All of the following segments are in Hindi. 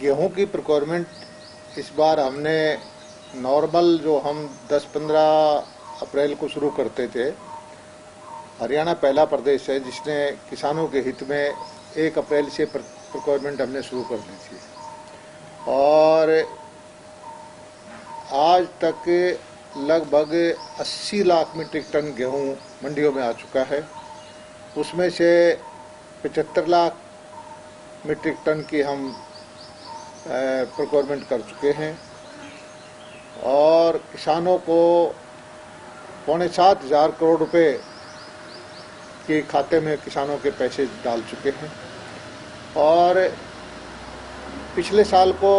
गेहूं की प्रोक्योरमेंट इस बार हमने नॉर्मल जो हम 10-15 अप्रैल को शुरू करते थे, हरियाणा पहला प्रदेश है जिसने किसानों के हित में 1 अप्रैल से प्रोक्योरमेंट हमने शुरू कर दी थी और आज तक लगभग 80 लाख मीट्रिक टन गेहूं मंडियों में आ चुका है। उसमें से 75 लाख मीट्रिक टन की हम प्रोक्योरमेंट कर चुके हैं और किसानों को 6,75,000 करोड़ रुपए के खाते में किसानों के पैसे डाल चुके हैं। और पिछले साल को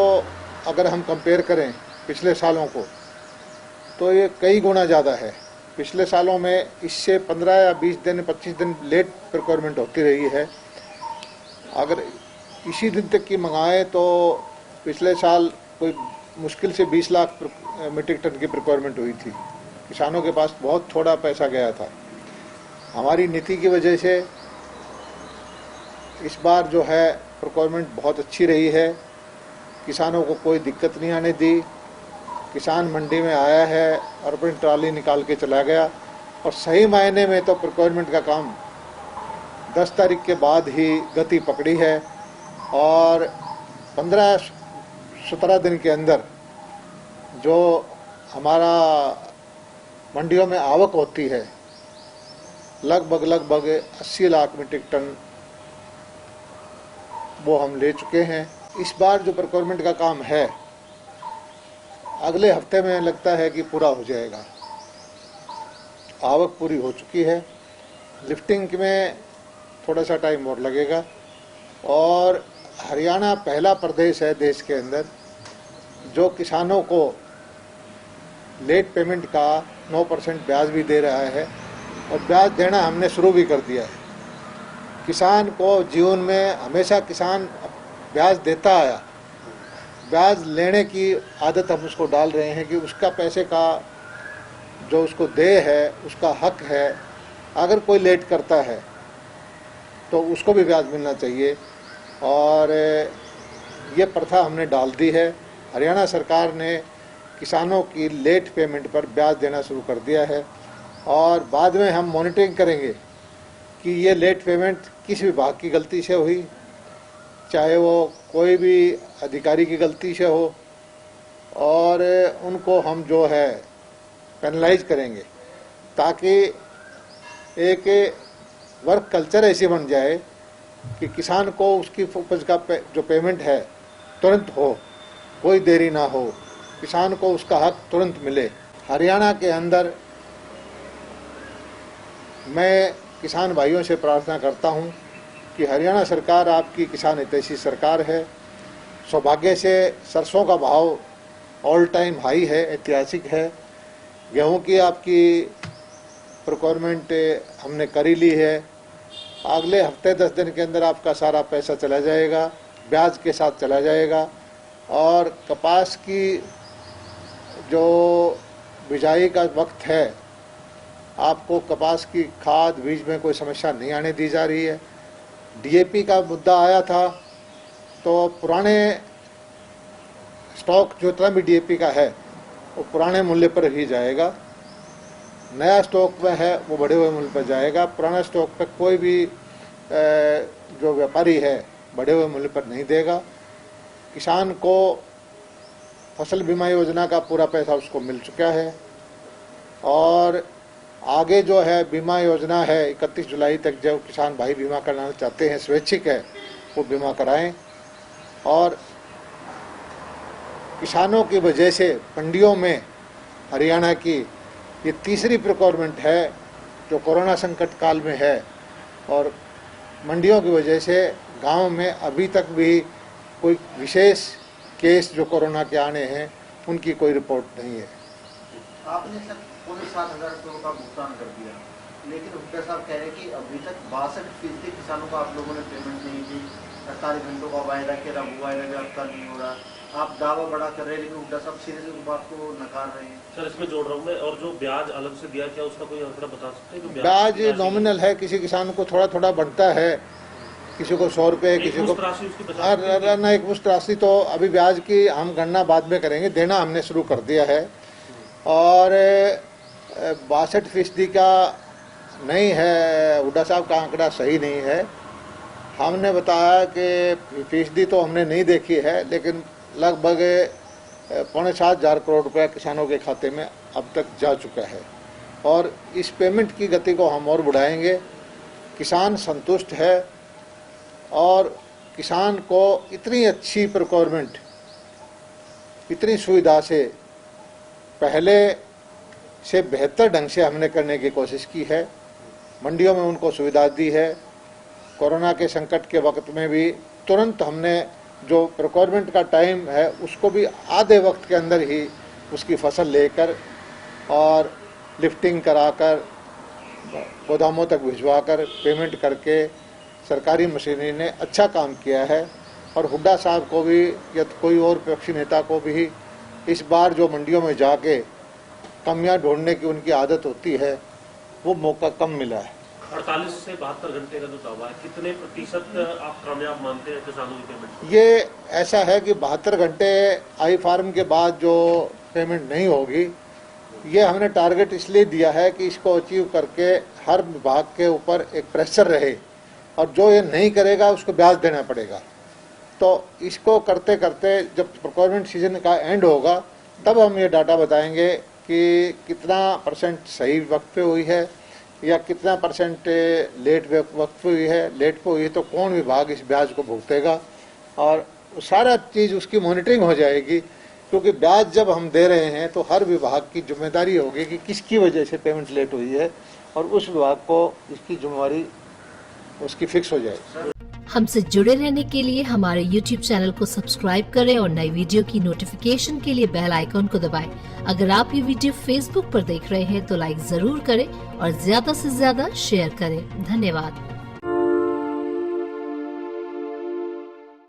अगर हम कंपेयर करें पिछले सालों को, तो ये कई गुना ज़्यादा है। पिछले सालों में इससे 15 या 20 दिन 25 दिन लेट प्रोक्योरमेंट होती रही है। अगर इसी दिन तक की मंगाएं तो पिछले साल कोई मुश्किल से 20 लाख मीट्रिक टन की प्रोक्योरमेंट हुई थी। किसानों के पास बहुत थोड़ा पैसा गया था। हमारी नीति की वजह से इस बार जो है प्रोक्योरमेंट बहुत अच्छी रही है। किसानों को कोई दिक्कत नहीं आने दी। किसान मंडी में आया है और अपनी ट्राली निकाल के चला गया और सही मायने में तो प्रोक्योरमेंट का काम 10 तारीख के बाद ही गति पकड़ी है और 15-17 दिन के अंदर जो हमारा मंडियों में आवक होती है लगभग 80 लाख मीट्रिक टन वो हम ले चुके हैं। इस बार जो प्रोक्योरमेंट का काम है अगले हफ्ते में लगता है कि पूरा हो जाएगा। आवक पूरी हो चुकी है। लिफ्टिंग में थोड़ा सा टाइम और लगेगा और हरियाणा पहला प्रदेश है देश के अंदर जो किसानों को लेट पेमेंट का 9% ब्याज भी दे रहा है और ब्याज देना हमने शुरू भी कर दिया है। किसान को जीवन में हमेशा किसान ब्याज देता आया। ब्याज लेने की आदत हम उसको डाल रहे हैं कि उसका पैसे का जो उसको देय है उसका हक है। अगर कोई लेट करता है तो उसको भी ब्याज मिलना चाहिए और ये प्रथा हमने डाल दी है। हरियाणा सरकार ने किसानों की लेट पेमेंट पर ब्याज देना शुरू कर दिया है और बाद में हम मॉनिटरिंग करेंगे कि ये लेट पेमेंट किस विभाग की गलती से हुई, चाहे वो कोई भी अधिकारी की गलती से हो, और उनको हम जो है पेनलाइज करेंगे ताकि एक वर्क कल्चर ऐसी बन जाए कि किसान को उसकी उपज का जो पेमेंट है तुरंत हो, कोई देरी ना हो, किसान को उसका हक तुरंत मिले। हरियाणा के अंदर मैं किसान भाइयों से प्रार्थना करता हूं कि हरियाणा सरकार आपकी किसान हितैषी सरकार है। सौभाग्य से सरसों का भाव ऑल टाइम हाई है, ऐतिहासिक है। गेहूं की आपकी प्रोक्योरमेंट हमने करी ली है। अगले हफ्ते 10 दिन के अंदर आपका सारा पैसा चला जाएगा, ब्याज के साथ चला जाएगा। और कपास की जो बिजाई का वक्त है, आपको कपास की खाद बीज में कोई समस्या नहीं आने दी जा रही है। डीएपी का मुद्दा आया था तो पुराने स्टॉक जो इतना भी डीएपी का है वो पुराने मूल्य पर ही जाएगा। नया स्टॉक में है वो बढ़े हुए मूल्य पर जाएगा। पुराना स्टॉक पर कोई भी जो व्यापारी है बढ़े हुए मूल्य पर नहीं देगा। किसान को फसल बीमा योजना का पूरा पैसा उसको मिल चुका है और आगे जो है बीमा योजना है 31 जुलाई तक जो किसान भाई बीमा कराना चाहते हैं, स्वैच्छिक है, वो बीमा कराएं। और किसानों की वजह से मंडियों में हरियाणा की ये तीसरी प्रोक्योरमेंट है जो कोरोना संकट काल में है और मंडियों की वजह से गांव में अभी तक भी कोई विशेष केस जो कोरोना के आने हैं उनकी कोई रिपोर्ट नहीं है। आपने सर 7,500 करोड़ का भुगतान कर दिया, लेकिन हुड्डा साहब कह रहे हैं कि अभी तक 62% किसानों को आप लोगों ने पेमेंट नहीं दी। 48 घंटों का वायदा किया, वो वायदा भी आपका नहीं हो रहा। आप दावा बड़ा कर रहे हैं लेकिन हुड्डा साहब सीधे उस बात को नकार रहे हैं। सर इसमें जोड़ रहा हूँ मैं, और जो ब्याज अलग से दिया क्या उसका कोई आंकड़ा बता सकते हैं? ब्याज नॉमिनल है, किसी किसान को थोड़ा थोड़ा बढ़ता है किसी को 100 रुपये, किसी को एकमुश्त राशि उसकी 50 ना। एकमुश्त राशि तो अभी ब्याज की हम गणना बाद में करेंगे, देना हमने शुरू कर दिया है। और 62% का नहीं है, हुड्डा साहब का आंकड़ा सही नहीं है। हमने बताया कि फीसदी तो हमने नहीं देखी है, लेकिन लगभग 7,500 करोड़ रुपया किसानों के खाते में अब तक जा चुका है। और इस पेमेंट की गति को हम और बढ़ाएंगे। किसान संतुष्ट है और किसान को इतनी अच्छी प्रोक्योरमेंट, इतनी सुविधा से पहले से बेहतर ढंग से हमने करने की कोशिश की है। मंडियों में उनको सुविधा दी है। कोरोना के संकट के वक्त में भी तुरंत हमने जो प्रोक्योरमेंट का टाइम है उसको भी आधे वक्त के अंदर ही उसकी फसल लेकर और लिफ्टिंग कराकर गोदामों तक भिजवाकर पेमेंट करके सरकारी मशीनरी ने अच्छा काम किया है। और हुड्डा साहब को भी या कोई और विपक्षी नेता को भी इस बार जो मंडियों में जाके कमियां ढूंढने की उनकी आदत होती है, वो मौका कम मिला है। 48 से 72 घंटे का जो दावा है, कितने प्रतिशत आप कामयाब मानते हैं किसानों की पेमेंट? ये ऐसा है कि 72 घंटे आई फार्म के बाद जो पेमेंट नहीं होगी, ये हमने टारगेट इसलिए दिया है कि इसको अचीव करके हर विभाग के ऊपर एक प्रेशर रहे, और जो ये नहीं करेगा उसको ब्याज देना पड़ेगा। तो इसको करते करते जब प्रोक्योरमेंट सीजन का एंड होगा तब हम ये डाटा बताएंगे कि कितना % सही वक्त पे हुई है या कितना % लेट वक्त पे हुई है। लेट पे हुई है तो कौन विभाग इस ब्याज को भुगतेगा, और सारा चीज़ उसकी मॉनिटरिंग हो जाएगी। क्योंकि ब्याज जब हम दे रहे हैं तो हर विभाग की जिम्मेदारी होगी कि किसकी वजह से पेमेंट लेट हुई है, और उस विभाग को इसकी जिम्मेवारी उसकी फिक्स हो जाए। हमसे जुड़े रहने के लिए हमारे YouTube चैनल को सब्सक्राइब करें और नई वीडियो की नोटिफिकेशन के लिए बेल आइकॉन को दबाएं। अगर आप ये वीडियो Facebook पर देख रहे हैं तो लाइक जरूर करें और ज्यादा से ज्यादा शेयर करें। धन्यवाद।